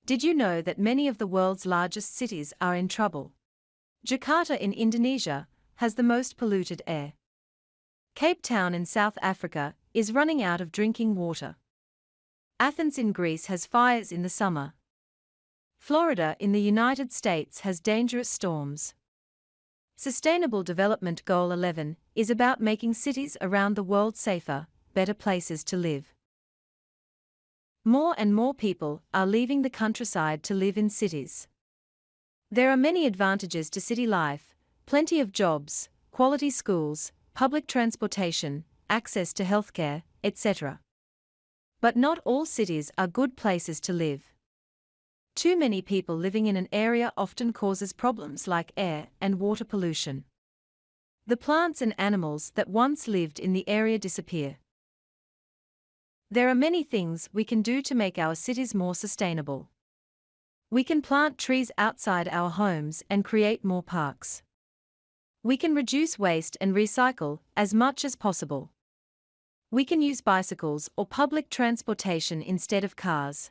Did you know that many of the world's largest cities are in trouble? Jakarta in Indonesia has the most polluted air. Cape Town in South Africa is running out of drinking water. Athens in Greece has fires in the summer. Florida in the United States has dangerous storms. Sustainable Development Goal 11 is about making cities around the world safer, better places to live. More and more people are leaving the countryside to live in cities. There are many advantages to city life: plenty of jobs, quality schools, public transportation, access to healthcare, etc. But not all cities are good places to live. Too many people living in an area often causes problems like air and water pollution. The plants and animals that once lived in the area disappear. There are many things we can do to make our cities more sustainable. We can plant trees outside our homes and create more parks. We can reduce waste and recycle as much as possible. We can use bicycles or public transportation instead of cars.